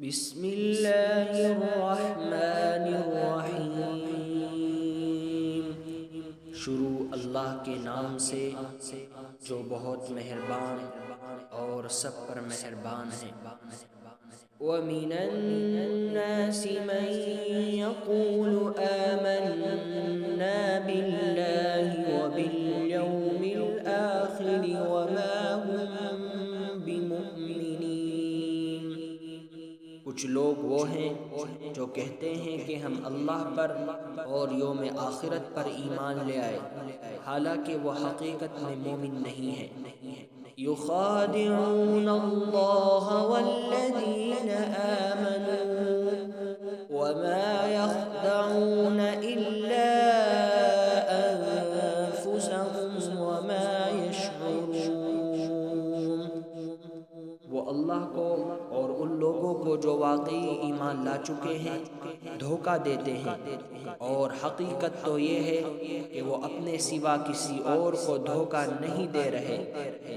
بسم اللہ الرحمن الرحیم۔ شروع اللہ کے نام سے جو بہت مہربان اور سب پر مہربان ہے۔ وَمِنَ النَّاسِ مَن يَقُولُ آمَنَّا بِاللَّهِ وَبِالْيَوْمِ الْآخِرِ وَمَا هُم بِمُؤْمِنِينَ۔ کچھ لوگ وہ ہیں جو کہتے ہیں کہ ہم اللہ پر اور یوم آخرت پر ایمان لے آئے، حالانکہ وہ حقیقت میں مومن نہیں ہیں۔ یخادعون اللہ والذین آمنوا وما یخدعون الا انفسهم وما یشعرون۔ وہ اللہ کو اور ان لوگوں کو جو واقعی ایمان لا چکے ہیں دھوکہ دیتے ہیں، اور حقیقت تو یہ ہے کہ وہ اپنے سوا کسی اور کو دھوکہ نہیں دے رہے،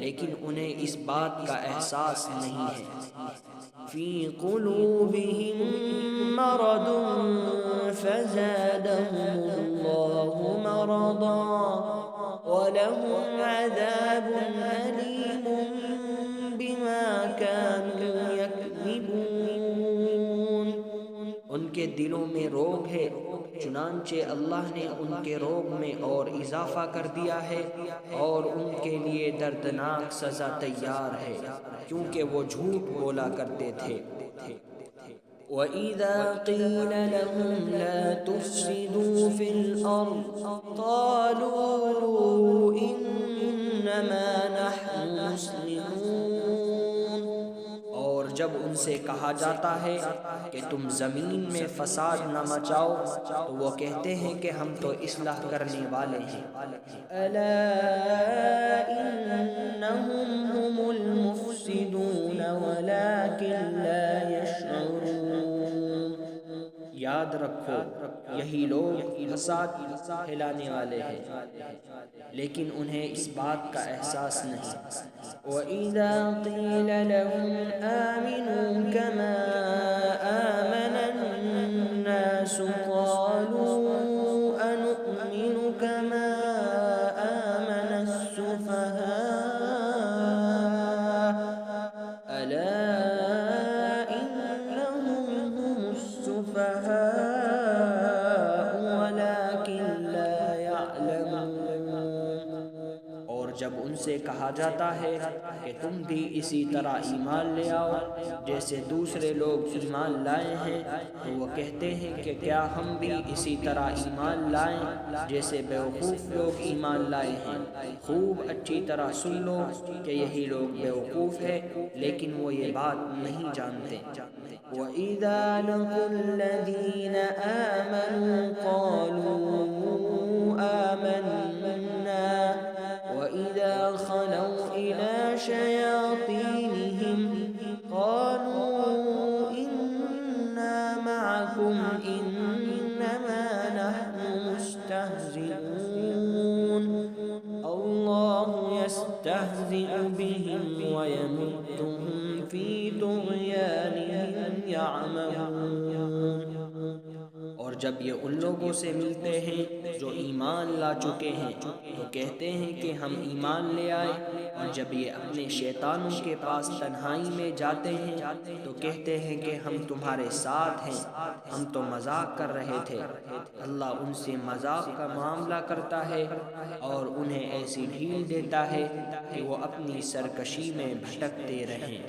لیکن انہیں اس بات کا احساس نہیں ہے۔ فی قلوبہم مرض فزادہم اللہ مرضا ولہم عذاب علیم بما كانوا يكذبون۔ ان کے دلوں میں روگ ہے، چنانچہ اللہ نے ان کے روگ میں اور اضافہ کر دیا ہے، اور ان کے لیے دردناک سزا تیار ہے، کیونکہ وہ جھوٹ بولا کرتے تھے۔ وَإِذَا قِيلَ لَهُمْ لَا تُفْسِدُوا فِي الْأَرْضِ قَالُوا إِنَّمَا نَحْنُ مُصْلِحُونَ۔ اور جب ان سے کہا جاتا ہے کہ تم زمین میں فساد نہ مچاؤ، تو وہ کہتے ہیں کہ ہم تو اصلاح کرنے والے ہیں۔ الا انہم هم المفسدون ولکن لا یشعرون۔ یاد رکھو یہی لوگ فساد پھیلانے والے ہیں، لیکن انہیں اس بات کا احساس نہیں۔ وَإِذَا قِيلَ لَهُمْ آمِنُوا كَمَا آمَنَ النَّاسُ قَالُوا أَنُؤْمِنُ كَمَا آمَنَ السُّفَهَاءُ أَلَا إِنَّهُمْ هُمُ السُّفَهَاءُ وَلَكِنْ لَا يَعْلَمُونَ۔ اور جب ان سے کہا جاتا ہے کہ تم بھی اسی طرح ایمان لے آؤ جیسے دوسرے لوگ ایمان لائے ہیں، تو وہ کہتے ہیں کہ کیا ہم بھی اسی طرح ایمان لائیں جیسے بیوقوف لوگ ایمان لائے ہیں۔ خوب اچھی طرح سن لو کہ یہی لوگ بیوقوف ہیں، لیکن وہ یہ بات نہیں جانتے۔ وَإِذَا لَقُوا الَّذِينَ آمَنُوا قَالُوا آمَنَّا وَإِذَا خَلَوْا إِلَى شَيَاطِينِهِمْ قَالُوا إِنَّا مَعَكُمْ إِنَّمَا نَحْنُ مُسْتَهْزِئُونَ اللَّهُ يَسْتَهْزِئُ بِهِمْ وَيَمُدُّهُمْ فِي طُغْيَانِهِمْ يَعْمَهُونَ۔ اور جب یہ ان لوگوں سے ملتے ہیں جو ایمان لا چکے ہیں تو کہتے ہیں کہ ہم ایمان لے آئے، اور جب یہ اپنے شیطانوں کے پاس تنہائی میں جاتے ہیں تو کہتے ہیں کہ ہم تمہارے ساتھ ہیں، ہم تو مذاق کر رہے تھے۔ اللہ ان سے مذاق کا معاملہ کرتا ہے اور انہیں ایسی ڈھیل دیتا ہے کہ وہ اپنی سرکشی میں بھٹکتے رہیں۔